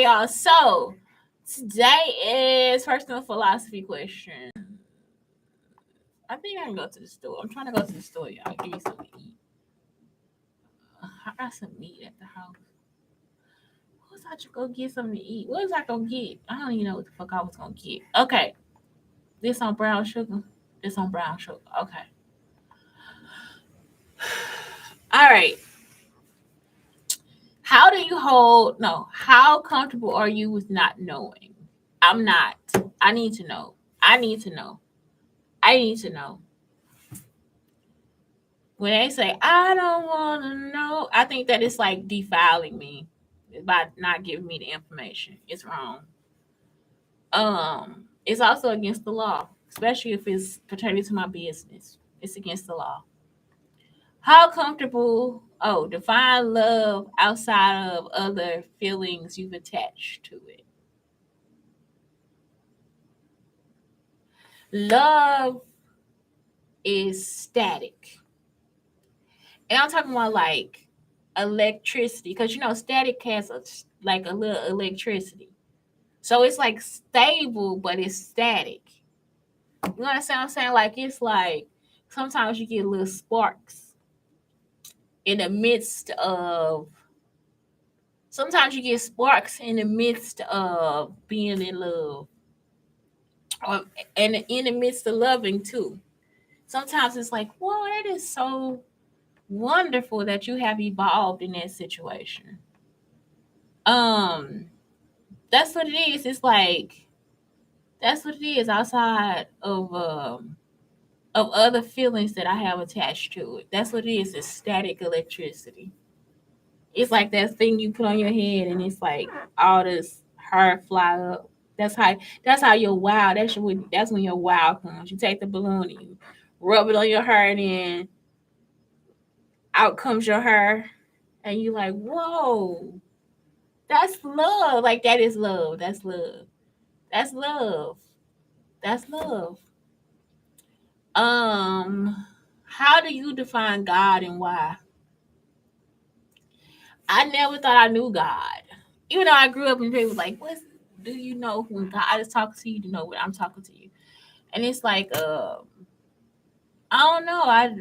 y'all. So today is personal philosophy question. I think I can go to the store. I'm trying to go to the store, y'all. Give me something to eat. I got some meat at the house. What was I to go get something to eat? What was I gonna get? I don't even know what the fuck I was gonna get. Okay. This on brown sugar. This on brown sugar. Okay. All right. How do you hold? No. How comfortable are you with not knowing? I'm not. I need to know. I need to know. I need to know. When they say I don't want to know, I think that it's like defiling me by not giving me the information. It's wrong. It's also against the law, especially if it's pertaining to my business. It's against the law. How comfortable? Oh, define love outside of other feelings you've attached to it. Love is static. And I'm talking about like electricity, because static has like a little electricity. So it's like stable, but it's static. You understand what I'm saying? Like it's like sometimes you get little sparks in the midst of. Sometimes you get sparks in the midst of being in love, or and in the midst of loving too. Sometimes it's like, whoa, that is so wonderful that you have evolved in that situation. Um, that's what it is. It's like that's what it is outside of other feelings that I have attached to it. That's what it is. It's static electricity. It's like that thing you put on your head, and it's like all this hair fly up. That's how your wow. That's when your wow comes. You take the balloon and you rub it on your hair, and then out comes your hair, and you like, whoa, that's love. Like that is love. That's love. That's love. That's love. Um, how do you define God and why? I never thought I knew God. Even though I grew up and people was like, "What do you know when God is talking to you? You know what I'm talking to you?" And it's like, I don't know. I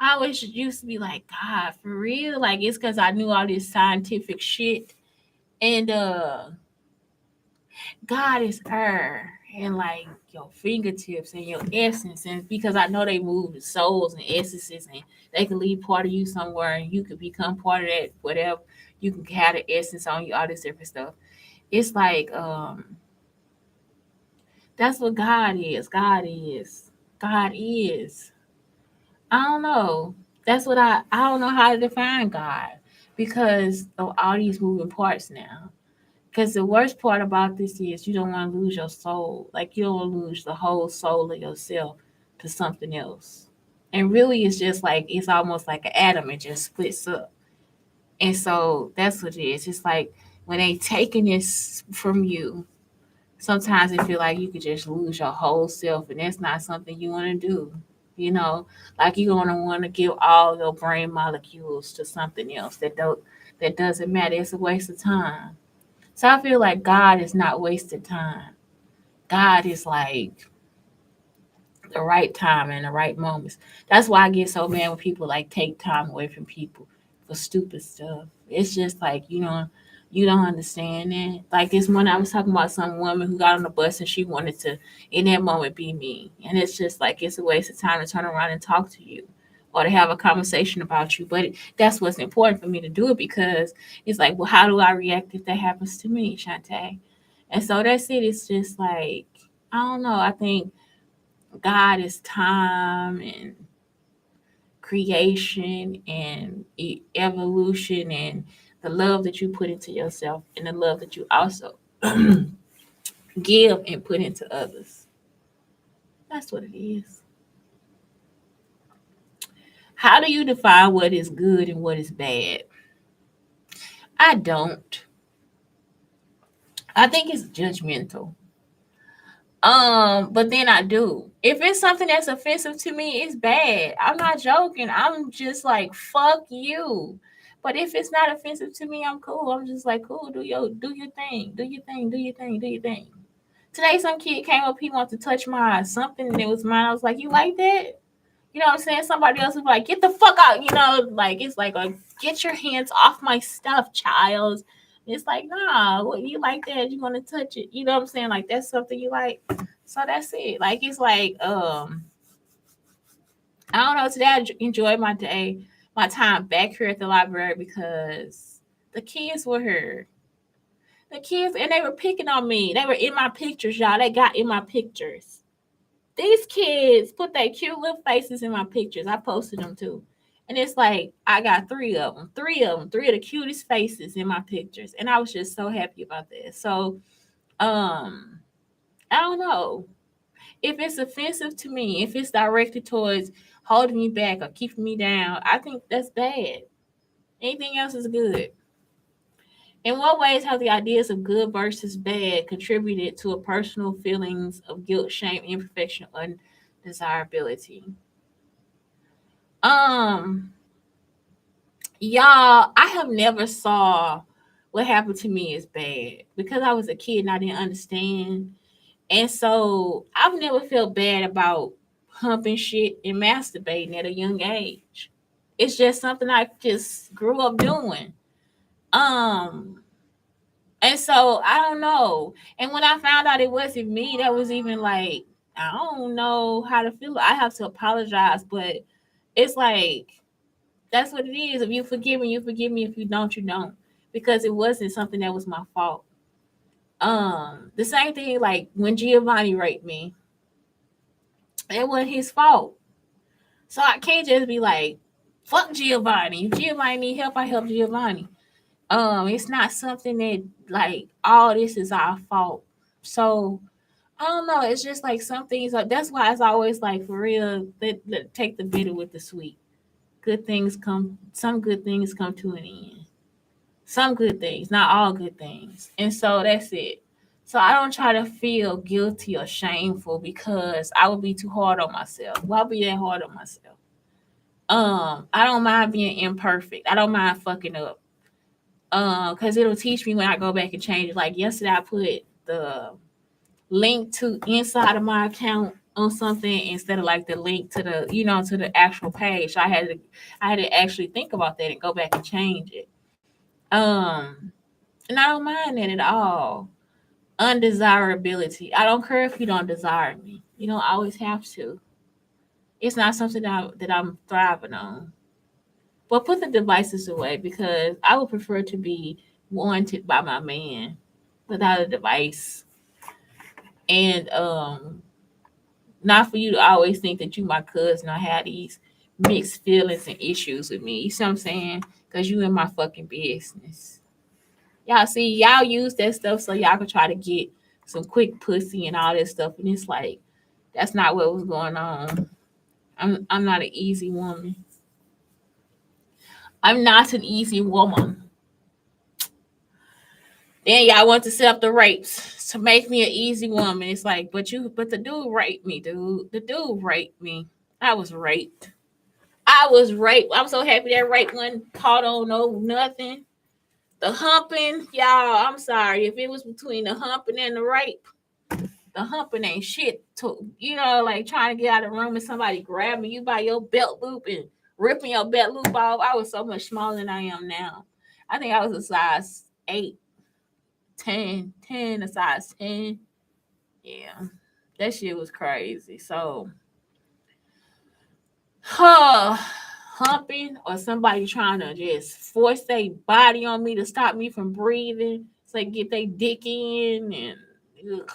always used to be like, God, for real? Like it's because I knew all this scientific shit, and God is her and like your fingertips and your essence, and because I know they move the souls and essences, and they can leave part of you somewhere, and you could become part of that, whatever. You can have the essence on you, all this different stuff. It's like that's what God is. God is. God is. I don't know. That's what I don't know how to define God because of all these moving parts now. Because the worst part about this is you don't want to lose your soul. Like you don't want to lose the whole soul of yourself to something else. And really, it's just like it's almost like an atom. It just splits up. And so that's what it is. It's like when they taking this from you, sometimes it feel like you could just lose your whole self, and that's not something you want to do. You know, like you're gonna want to give all your brain molecules to something else that doesn't matter. It's a waste of time. So I feel like God is not wasted time. God is like the right time and the right moments. That's why I get so mad when people like take time away from people for stupid stuff. It's just like, you don't understand that. Like this one, I was talking about some woman who got on the bus and she wanted to, in that moment, be me. And it's just like, it's a waste of time to turn around and talk to you or to have a conversation about you. But that's what's important for me to do it because it's like, well, how do I react if that happens to me, Shante? And so that's it. It's just like, I don't know. I think God is time and creation and evolution and the love that you put into yourself and the love that you also give and put into others. That's what it is. How do you define what is good and what is bad? I don't. I think it's judgmental. But then I do. If it's something that's offensive to me, it's bad. I'm not joking. I'm just like, fuck you. But if it's not offensive to me, I'm cool. I'm just like, cool, do your thing. Do your thing, do your thing, do your thing. Today some kid came up, he wanted to touch my something that was mine. I was like, you like that? You know what I'm saying? Somebody else was like, get the fuck out, like it's like get your hands off my stuff, child. It's like, nah, what you like that? You want to touch it? You know what I'm saying? Like that's something you like. So that's it. Like it's like, I don't know. Today I enjoyed my day, my time back here at the library because the kids were here. The kids, and they were picking on me. They were in my pictures, y'all. They got in my pictures. These kids put their cute little faces in my pictures. I posted them too. And it's like I got three of the cutest faces in my pictures. And I was just so happy about that. So um I don't know. If it's offensive to me, if it's directed towards holding me back or keeping me down, I think that's bad. Anything else is good. In what ways have the ideas of good versus bad contributed to a personal feelings of guilt, shame, imperfection, undesirability? Um, y'all, I have never saw what happened to me as bad because I was a kid and I didn't understand. And so I've never felt bad about humping shit and masturbating at a young age. It's just something I just grew up doing. Um, and so I don't know. And when I found out it wasn't me, that was even like, I don't know how to feel. I have to apologize, but it's like that's what it is. If you forgive me, you forgive me. If you don't, you don't. Because it wasn't something that was my fault. The same thing like when Giovanni raped me, it wasn't his fault. So I can't just be like, fuck Giovanni. If Giovanni need help, I help Giovanni. It's not something that like all this is our fault. So I don't know. It's just like some things. Like, that's why it's always like for real. Take the bitter with the sweet. Good things come. Some good things come to an end. Some good things, not all good things. And so that's it. So I don't try to feel guilty or shameful because I would be too hard on myself. Why be that hard on myself? I don't mind being imperfect. I don't mind fucking up. Because it'll teach me when I go back and change it. Like yesterday, I put the link to inside of my account on something instead of like the link to the to the actual page. So I had to actually think about that and go back and change it. And I don't mind that at all. Undesirability. I don't care if you don't desire me. You don't always have to. It's not something that I'm thriving on. But put the devices away because I would prefer to be wanted by my man without a device. And not for you to always think that you my cousin or have these mixed feelings and issues with me. You see what I'm saying? Because you in my fucking business. Y'all see, y'all use that stuff so y'all can try to get some quick pussy and all this stuff. And it's like, that's not what was going on. I'm not an easy woman. I'm not an easy woman. Then y'all want to set up the rapes to make me an easy woman. It's like, but the dude raped me, dude. The dude raped me. I was raped. I was raped. I'm so happy that rape wasn't caught on no nothing. The humping, y'all. I'm sorry if it was between the humping and the rape. The humping ain't shit. To like trying to get out of the room and somebody grabbing you by your belt loop and ripping your belt loop off. I was so much smaller than I am now. I think I was a size 8, 10, a size 10. Yeah, that shit was crazy. So, humping or somebody trying to just force their body on me to stop me from breathing, so they get their dick in and ugh,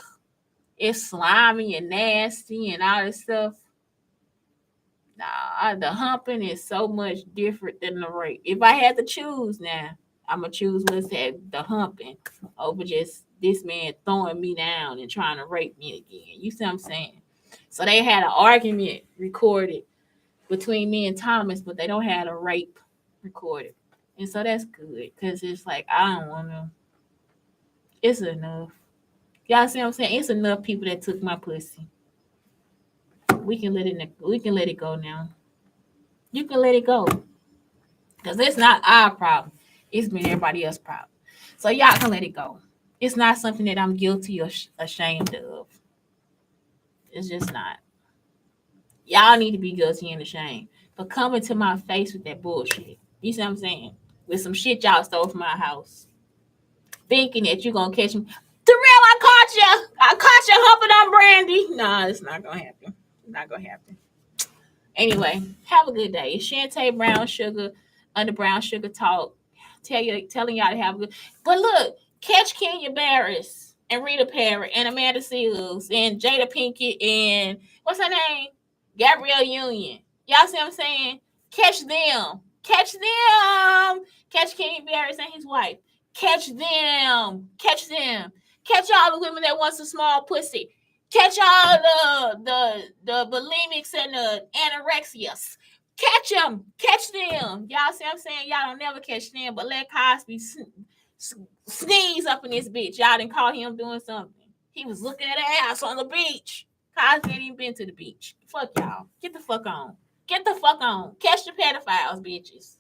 it's slimy and nasty and all this stuff. Nah, the humping is so much different than the rape. If I had to choose now, I'm gonna choose what's that the humping over just this man throwing me down and trying to rape me again. You see what I'm saying? So they had an argument recorded between me and Thomas, but they don't have a rape recorded. And so that's good because it's like I don't want to. It's enough. Y'all see what I'm saying? It's enough people that took my pussy. We can let it. We can let it go now. You can let it go. Because it's not our problem. It's been everybody else's problem. So y'all can let it go. It's not something that I'm guilty or ashamed of. It's just not. Y'all need to be guilty and ashamed for coming to my face with that bullshit. You see what I'm saying? With some shit y'all stole from my house. Thinking that you're going to catch me. Terrell, I caught you. I caught you humping on Brandy. Nah, it's not going to happen. It's not going to happen. Anyway, have a good day. It's Shante Brown Sugar under Brown Sugar Talk. Telling y'all to have a good. But look, catch Kenya Barris and Rita Perry and Amanda Seals and Jada Pinkett and what's her name? Gabrielle Union. Y'all see what I'm saying? Catch them. Catch them. Catch Kenya Barris and his wife. Catch them. Catch them. Catch all the women that wants a small pussy. Catch all the bulimics and the anorexias. Catch them. Catch them. Y'all see what I'm saying? Y'all don't never catch them, but let Cosby sneeze up in this bitch. Y'all didn't call him doing something. He was looking at her ass on the beach. Cosby ain't even been to the beach. Fuck y'all. Get the fuck on. Get the fuck on. Catch the pedophiles, bitches.